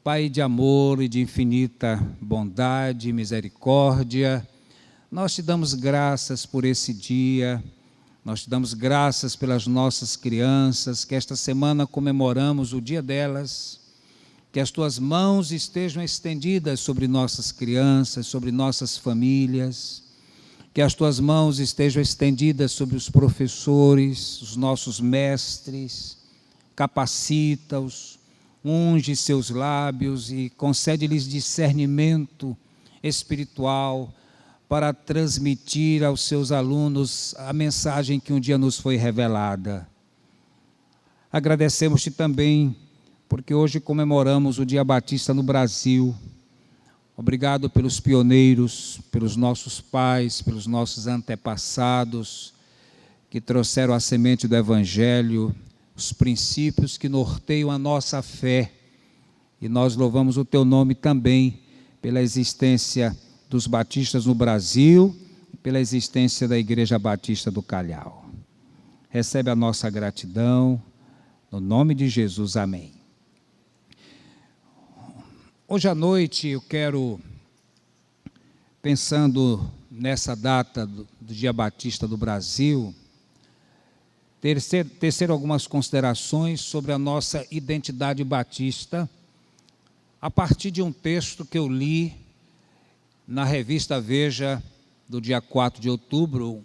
Pai de amor e de infinita bondade e misericórdia, nós te damos graças por esse dia, nós te damos graças pelas nossas crianças, que esta semana comemoramos o dia delas, que as tuas mãos estejam estendidas sobre nossas crianças, sobre nossas famílias, que as tuas mãos estejam estendidas sobre os professores, os nossos mestres, capacita-os, unge seus lábios e concede-lhes discernimento espiritual para transmitir aos seus alunos a mensagem que um dia nos foi revelada. Agradecemos-te também, porque hoje comemoramos o Dia Batista no Brasil. Obrigado pelos pioneiros, pelos nossos pais, pelos nossos antepassados, que trouxeram a semente do Evangelho, os princípios que norteiam a nossa fé. E nós louvamos o teu nome também pela existência dos batistas no Brasil e pela existência da Igreja Batista do Calhau. Recebe a nossa gratidão, no nome de Jesus, amém. Hoje à noite eu quero, pensando nessa data do Dia Batista do Brasil, tecer algumas considerações sobre a nossa identidade batista, a partir de um texto que eu li na revista Veja, do dia 4 de outubro,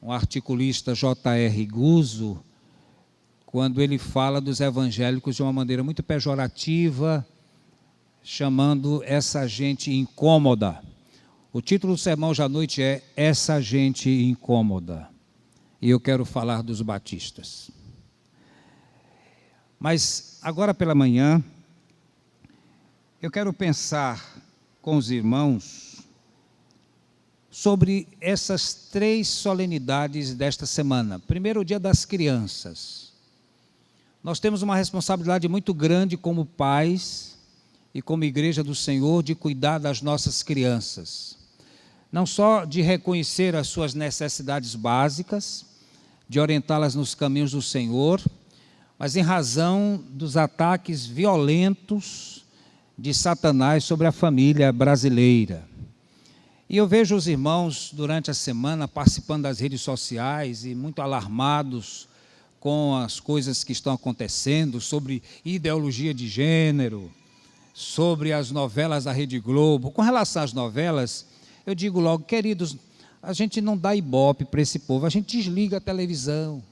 um articulista J.R. Guzzo, quando ele fala dos evangélicos de uma maneira muito pejorativa, chamando essa gente incômoda. O título do sermão hoje à noite é Essa Gente Incômoda. E eu quero falar dos batistas. Mas agora pela manhã, eu quero pensar com os irmãos sobre essas 3 solenidades desta semana. Primeiro, o Dia das Crianças. Nós temos uma responsabilidade muito grande como pais e como Igreja do Senhor de cuidar das nossas crianças. Não só de reconhecer as suas necessidades básicas, de orientá-las nos caminhos do Senhor, mas em razão dos ataques violentos de Satanás sobre a família brasileira. E eu vejo os irmãos durante a semana participando das redes sociais e muito alarmados com as coisas que estão acontecendo, sobre ideologia de gênero, sobre as novelas da Rede Globo. Com relação às novelas, eu digo logo, queridos, a gente não dá ibope para esse povo, a gente desliga a televisão.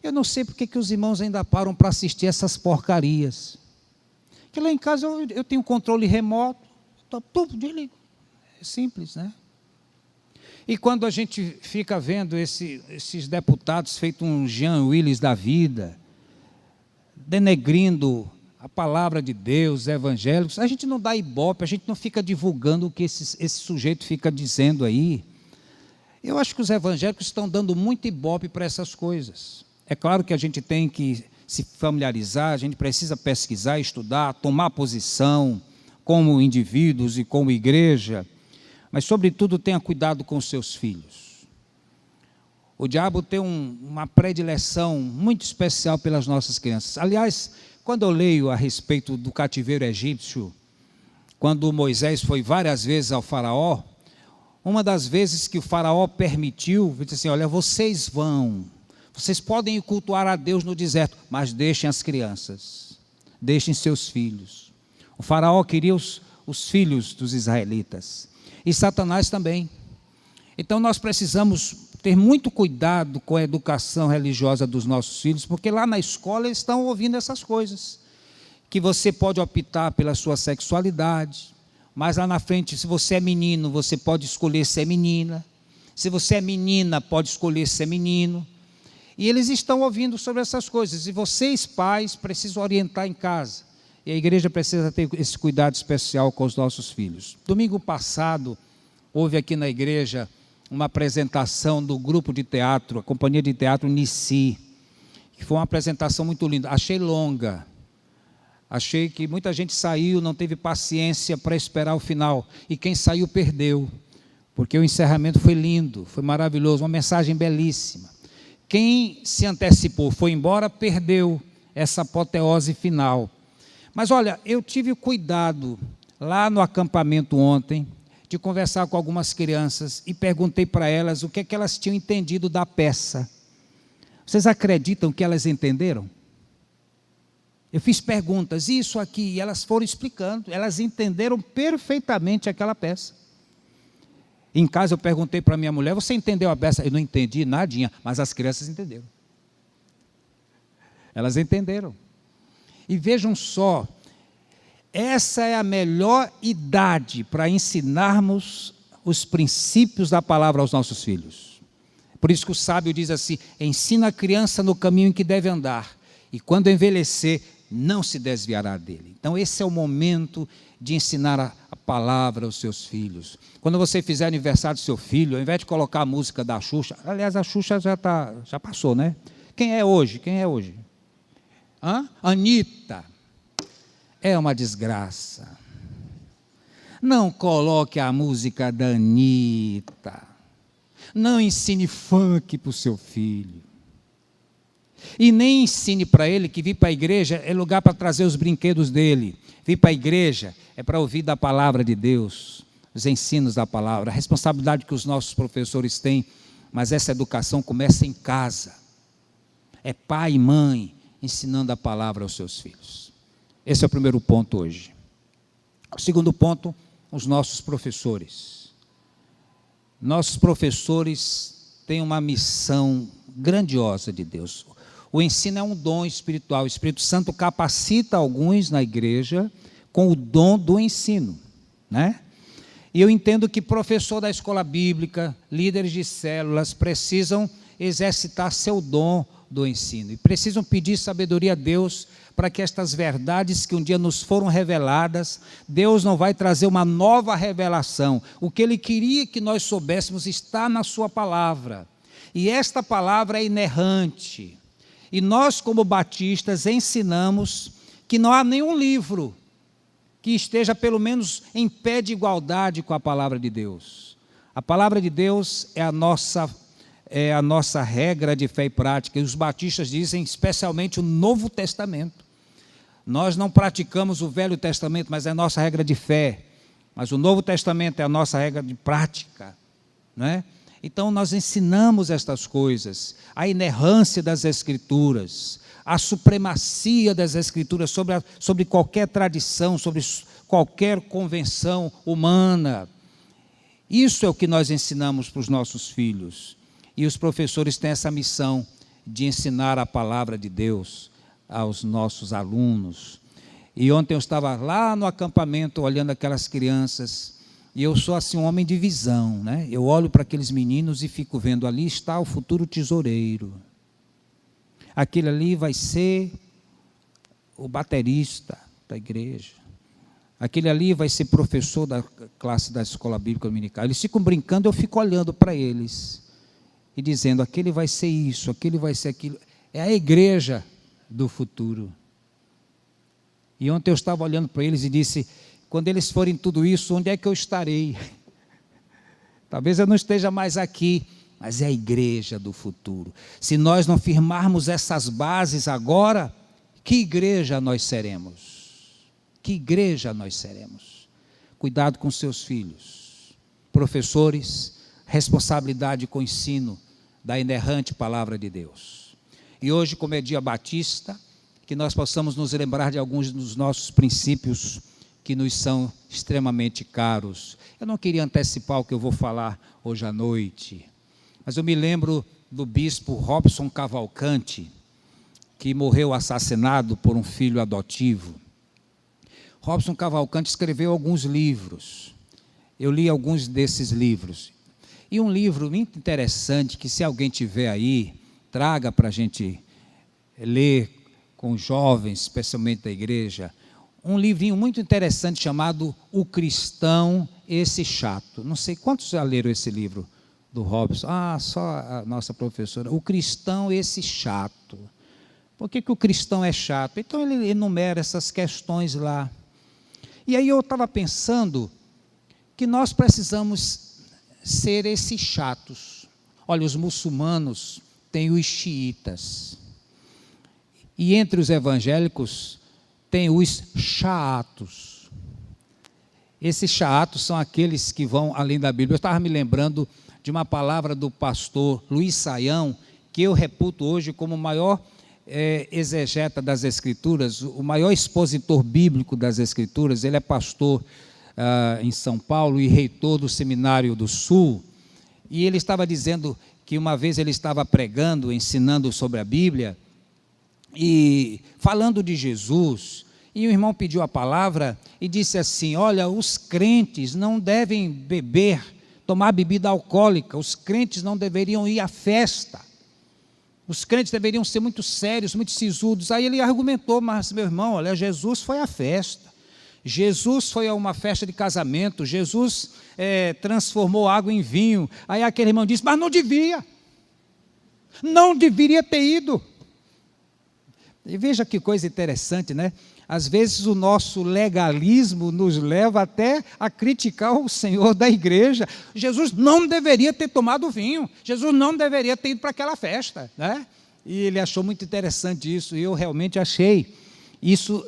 Eu não sei porque que os irmãos ainda param para assistir essas porcarias. Que lá em casa eu tenho controle remoto, tudo desligo. É simples, né? E quando a gente fica vendo esses deputados feito um Jean Willis da vida, denegrindo a palavra de Deus, evangélicos, a gente não dá ibope, a gente não fica divulgando o que esse sujeito fica dizendo aí. Eu acho que os evangélicos estão dando muito ibope para essas coisas. É claro que a gente tem que se familiarizar, a gente precisa pesquisar, estudar, tomar posição como indivíduos e como igreja, mas sobretudo tenha cuidado com os seus filhos. O diabo tem uma predileção muito especial pelas nossas crianças. Aliás, quando eu leio a respeito do cativeiro egípcio, quando Moisés foi várias vezes ao faraó, uma das vezes que o faraó permitiu, disse assim, olha, vocês podem ir cultuar a Deus no deserto, mas deixem as crianças, deixem seus filhos. O faraó queria os filhos dos israelitas, e Satanás também. Então nós precisamos ter muito cuidado com a educação religiosa dos nossos filhos, porque lá na escola eles estão ouvindo essas coisas, que você pode optar pela sua sexualidade, mas lá na frente, se você é menino, você pode escolher ser menina, se você é menina, pode escolher ser menino, e eles estão ouvindo sobre essas coisas, e vocês pais precisam orientar em casa, e a igreja precisa ter esse cuidado especial com os nossos filhos. Domingo passado, houve aqui na igreja uma apresentação do grupo de teatro, a companhia de teatro Nissi, que foi uma apresentação muito linda, achei longa, achei que muita gente saiu, não teve paciência para esperar o final, e quem saiu perdeu, porque o encerramento foi lindo, foi maravilhoso, uma mensagem belíssima. Quem se antecipou, foi embora, perdeu essa apoteose final. Mas olha, eu tive o cuidado lá no acampamento ontem de conversar com algumas crianças e perguntei para elas o que é que elas tinham entendido da peça. Vocês acreditam que elas entenderam? Eu fiz perguntas, isso aqui, e elas foram explicando, elas entenderam perfeitamente aquela peça. Em casa eu perguntei para minha mulher, você entendeu a peça? Eu não entendi nadinha, mas as crianças entenderam. Elas entenderam. E vejam só, essa é a melhor idade para ensinarmos os princípios da palavra aos nossos filhos. Por isso que o sábio diz assim, ensina a criança no caminho em que deve andar, e quando envelhecer, não se desviará dele. Então esse é o momento de ensinar a palavra aos seus filhos. Quando você fizer aniversário do seu filho, ao invés de colocar a música da Xuxa, aliás, a Xuxa já passou, né? Quem é hoje? Anitta. É uma desgraça. Não coloque a música da Anitta. Não ensine funk para o seu filho. E nem ensine para ele que vir para a igreja é lugar para trazer os brinquedos dele. Vir para a igreja é para ouvir da palavra de Deus, os ensinos da palavra, a responsabilidade que os nossos professores têm, mas essa educação começa em casa. É pai e mãe ensinando a palavra aos seus filhos. Esse é o primeiro ponto hoje. O segundo ponto, os nossos professores. Nossos professores têm uma missão grandiosa de Deus. O ensino é um dom espiritual. O Espírito Santo capacita alguns na igreja com o dom do ensino, né? E eu entendo que professor da escola bíblica, líderes de células, precisam exercitar seu dom do ensino. E precisam pedir sabedoria a Deus para que estas verdades que um dia nos foram reveladas, Deus não vai trazer uma nova revelação. O que Ele queria que nós soubéssemos está na sua palavra. E esta palavra é inerrante. E nós, como batistas, ensinamos que não há nenhum livro que esteja, pelo menos, em pé de igualdade com a palavra de Deus. A palavra de Deus é a nossa regra de fé e prática. E os batistas dizem, especialmente, o Novo Testamento. Nós não praticamos o Velho Testamento, mas é a nossa regra de fé. Mas o Novo Testamento é a nossa regra de prática, não é? Então nós ensinamos estas coisas, a inerrância das Escrituras, a supremacia das Escrituras sobre qualquer tradição, sobre qualquer convenção humana. Isso é o que nós ensinamos para os nossos filhos. E os professores têm essa missão de ensinar a palavra de Deus aos nossos alunos. E ontem eu estava lá no acampamento olhando aquelas crianças. E eu sou assim um homem de visão, né? Eu olho para aqueles meninos e fico vendo, ali está o futuro tesoureiro. Aquele ali vai ser o baterista da igreja. Aquele ali vai ser professor da classe da escola bíblica dominical. Eles ficam brincando, eu fico olhando para eles e dizendo, aquele vai ser isso, aquele vai ser aquilo. É a igreja do futuro. E ontem eu estava olhando para eles e disse, quando eles forem tudo isso, onde é que eu estarei? Talvez eu não esteja mais aqui, mas é a igreja do futuro. Se nós não firmarmos essas bases agora, que igreja nós seremos? Que igreja nós seremos? Cuidado com seus filhos. Professores, responsabilidade com o ensino da inerrante palavra de Deus. E hoje, como é dia batista, que nós possamos nos lembrar de alguns dos nossos princípios que nos são extremamente caros. Eu não queria antecipar o que eu vou falar hoje à noite, mas eu me lembro do bispo Robson Cavalcante, que morreu assassinado por um filho adotivo. Robson Cavalcante escreveu alguns livros. Eu li alguns desses livros. E um livro muito interessante, que se alguém tiver aí, traga para a gente ler com os jovens, especialmente da igreja, um livrinho muito interessante chamado O Cristão, Esse Chato. Não sei quantos já leram esse livro do Robson. Só a nossa professora. O Cristão, Esse Chato. Por que o cristão é chato? Então ele enumera essas questões lá. E aí eu estava pensando que nós precisamos ser esses chatos. Olha, os muçulmanos têm os xiitas. E entre os evangélicos tem os chatos. Esses chatos são aqueles que vão além da Bíblia. Eu estava me lembrando de uma palavra do pastor Luiz Saião, que eu reputo hoje como o maior exegeta das Escrituras, o maior expositor bíblico das Escrituras. Ele é pastor em São Paulo e reitor do Seminário do Sul. E ele estava dizendo que uma vez ele estava pregando, ensinando sobre a Bíblia, e falando de Jesus, e o irmão pediu a palavra e disse assim: olha, os crentes não devem tomar bebida alcoólica, os crentes não deveriam ir à festa, os crentes deveriam ser muito sérios, muito sisudos. Aí ele argumentou: mas meu irmão, olha, Jesus foi à festa, Jesus foi a uma festa de casamento, Jesus transformou água em vinho. Aí aquele irmão disse: mas não deveria ter ido. E veja que coisa interessante, né? Às vezes o nosso legalismo nos leva até a criticar o Senhor da igreja. Jesus não deveria ter tomado vinho, Jesus não deveria ter ido para aquela festa, né? E ele achou muito interessante isso, e eu realmente achei. Isso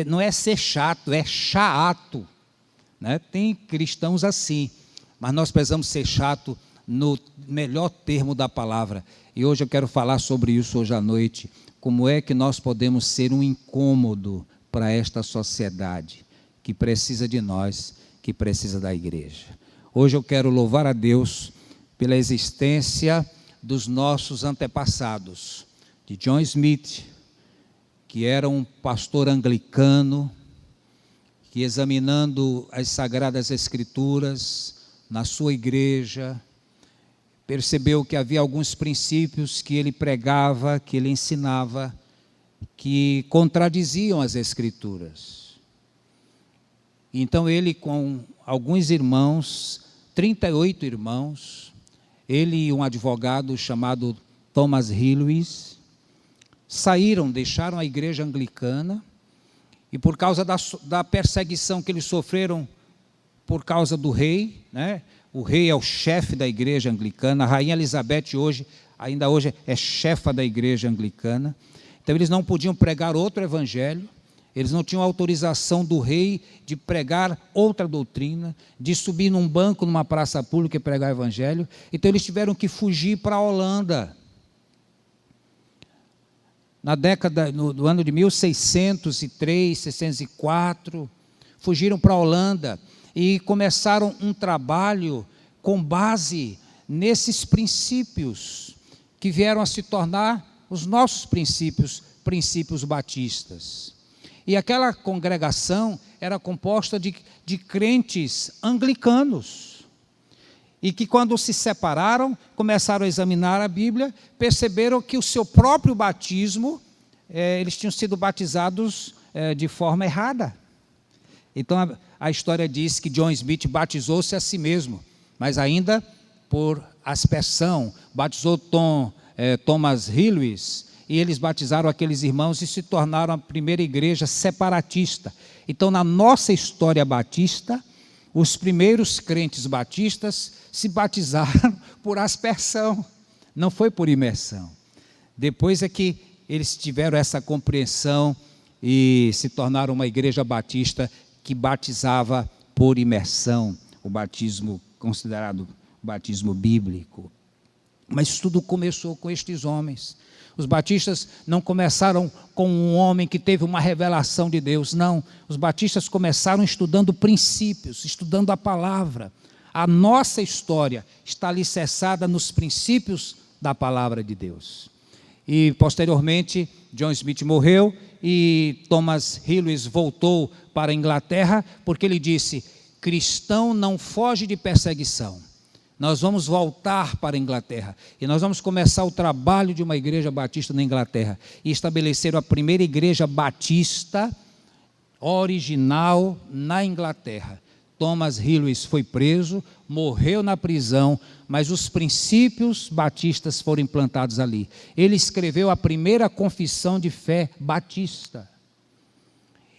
não é ser chato, é chato, né? Tem cristãos assim, mas nós precisamos ser chato no melhor termo da palavra. E hoje eu quero falar sobre isso hoje à noite. Como é que nós podemos ser um incômodo para esta sociedade que precisa de nós, que precisa da igreja? Hoje eu quero louvar a Deus pela existência dos nossos antepassados, de John Smith, que era um pastor anglicano, que examinando as Sagradas Escrituras na sua igreja, percebeu que havia alguns princípios que ele pregava, que ele ensinava, que contradiziam as Escrituras. Então ele, com alguns irmãos, 38 irmãos, ele e um advogado chamado Thomas Hillwys, deixaram a igreja anglicana, e por causa da perseguição que eles sofreram por causa do rei, né? O rei é o chefe da igreja anglicana, a rainha Elizabeth ainda hoje é chefa da igreja anglicana. Então eles não podiam pregar outro evangelho, eles não tinham autorização do rei de pregar outra doutrina, de subir num banco numa praça pública e pregar evangelho. Então eles tiveram que fugir para a Holanda. No ano de 1603, 1604, fugiram para a Holanda e começaram um trabalho com base nesses princípios que vieram a se tornar os nossos princípios batistas. E aquela congregação era composta de crentes anglicanos, e que quando se separaram, começaram a examinar a Bíblia, perceberam que o seu próprio batismo, eles tinham sido batizados de forma errada. Então a história diz que John Smith batizou-se a si mesmo, mas ainda por aspersão, batizou Thomas Hillwys, e eles batizaram aqueles irmãos e se tornaram a primeira igreja separatista. Então, na nossa história batista, os primeiros crentes batistas se batizaram por aspersão, não foi por imersão. Depois é que eles tiveram essa compreensão e se tornaram uma igreja batista que batizava por imersão, o batismo considerado batismo bíblico. Mas tudo começou com estes homens. Os batistas não começaram com um homem que teve uma revelação de Deus, não. Os batistas começaram estudando princípios, estudando a palavra. A nossa história está alicerçada nos princípios da palavra de Deus. E posteriormente, John Smith morreu e Thomas Hillwys voltou para a Inglaterra, porque ele disse: cristão não foge de perseguição. Nós vamos voltar para a Inglaterra e nós vamos começar o trabalho de uma igreja batista na Inglaterra. E estabeleceram a primeira igreja batista original na Inglaterra. Thomas Hillwys foi preso, morreu na prisão, mas os princípios batistas foram implantados ali. Ele escreveu a primeira confissão de fé batista.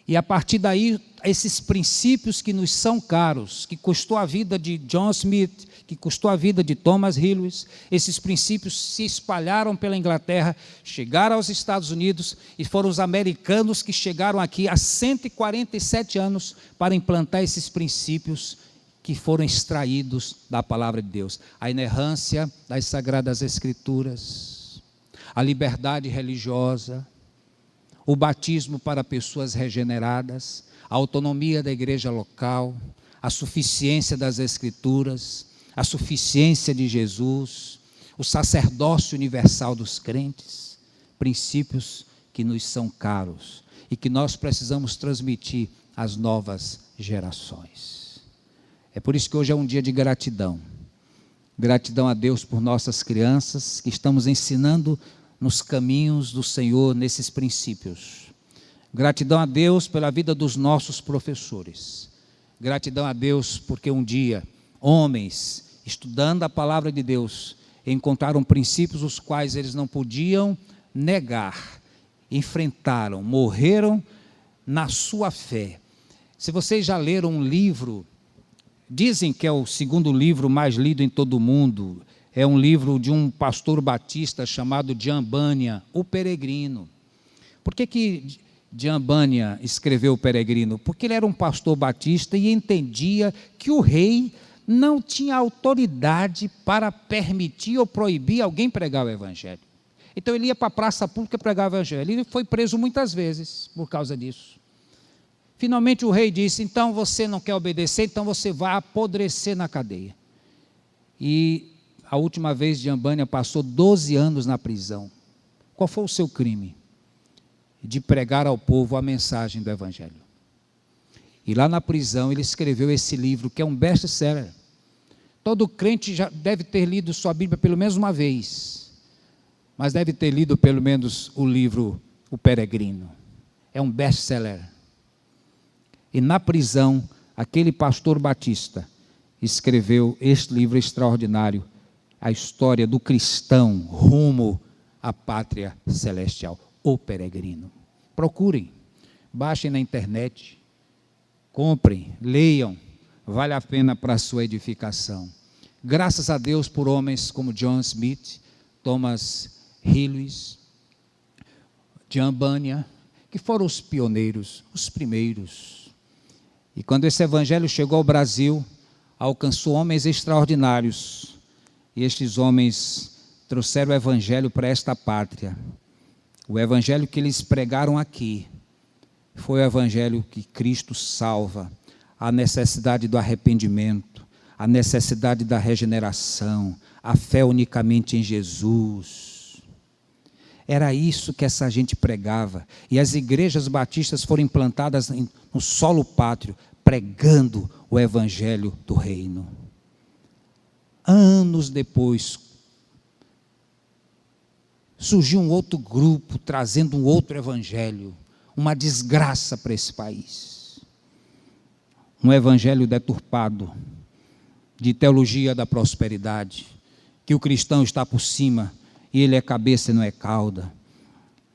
E a partir daí esses princípios que nos são caros, que custou a vida de John Smith, que custou a vida de Thomas Hillwys, esses princípios se espalharam pela Inglaterra, chegaram aos Estados Unidos e foram os americanos que chegaram aqui há 147 anos para implantar esses princípios que foram extraídos da palavra de Deus. A inerrância das Sagradas Escrituras, a liberdade religiosa, o batismo para pessoas regeneradas, a autonomia da igreja local, a suficiência das Escrituras, a suficiência de Jesus, o sacerdócio universal dos crentes, princípios que nos são caros e que nós precisamos transmitir às novas gerações. É por isso que hoje é um dia de gratidão. Gratidão a Deus por nossas crianças que estamos ensinando nos caminhos do Senhor, nesses princípios. Gratidão a Deus pela vida dos nossos professores. Gratidão a Deus porque um dia homens, estudando a palavra de Deus, encontraram princípios os quais eles não podiam negar, enfrentaram, morreram na sua fé. Se vocês já leram um livro, dizem que é o segundo livro mais lido em todo o mundo, é um livro de um pastor batista chamado John Bunyan, O Peregrino. Por que John Bunyan escreveu O Peregrino? Porque ele era um pastor batista e entendia que o rei não tinha autoridade para permitir ou proibir alguém pregar o evangelho. Então ele ia para a praça pública pregar o evangelho. Ele foi preso muitas vezes por causa disso. Finalmente o rei disse: então você não quer obedecer, então você vai apodrecer na cadeia. E a última vez John Bunyan passou 12 anos na prisão. Qual foi o seu crime? De pregar ao povo a mensagem do evangelho. E lá na prisão ele escreveu esse livro, que é um best-seller. Todo crente já deve ter lido sua Bíblia pelo menos uma vez, mas deve ter lido pelo menos o livro O Peregrino. É um best-seller. E na prisão, aquele pastor batista escreveu este livro extraordinário, a história do cristão rumo à pátria celestial, O Peregrino. Procurem, baixem na internet, comprem, leiam, vale a pena para a sua edificação. Graças a Deus por homens como John Smith, Thomas Hillwys, John Bunyan, que foram os pioneiros, os primeiros. E quando esse evangelho chegou ao Brasil, alcançou homens extraordinários, e estes homens trouxeram o evangelho para esta pátria. O evangelho que eles pregaram aqui foi o evangelho que Cristo salva, a necessidade do arrependimento, a necessidade da regeneração, a fé unicamente em Jesus. Era isso que essa gente pregava. E as igrejas batistas foram implantadas no solo pátrio, pregando o evangelho do reino. Anos depois, surgiu um outro grupo trazendo um outro evangelho, uma desgraça para esse país. Um evangelho deturpado, de teologia da prosperidade, que o cristão está por cima, e ele é cabeça e não é cauda,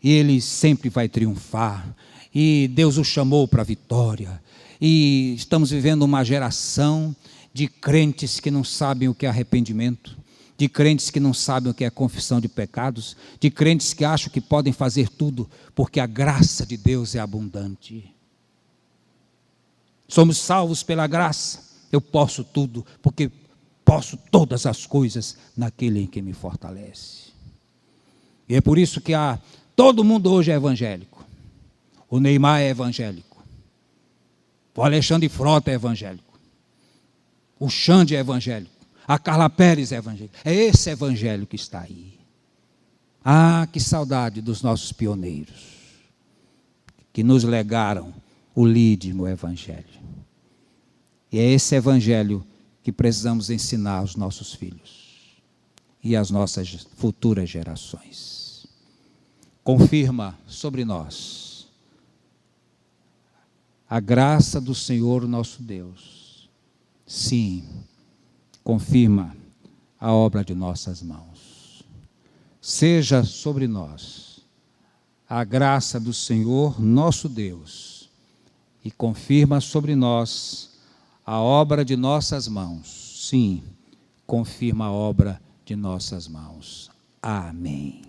e ele sempre vai triunfar, e Deus o chamou para a vitória, e estamos vivendo uma geração de crentes que não sabem o que é arrependimento, de crentes que não sabem o que é confissão de pecados, de crentes que acham que podem fazer tudo, porque a graça de Deus é abundante. Somos salvos pela graça, eu posso tudo, porque posso todas as coisas naquele em que me fortalece. E é por isso que todo mundo hoje é evangélico. O Neymar é evangélico, o Alexandre Frota é evangélico, o Xande é evangélico, a Carla Pérez é evangélica. É esse evangelho que está aí. Ah, que saudade dos nossos pioneiros, que nos legaram o lídimo evangelho. E é esse evangelho que precisamos ensinar aos nossos filhos e às nossas futuras gerações. Confirma sobre nós a graça do Senhor nosso Deus. Sim, confirma a obra de nossas mãos. Seja sobre nós a graça do Senhor nosso Deus e confirma sobre nós a obra de nossas mãos. Sim, confirma a obra de nossas mãos. Amém.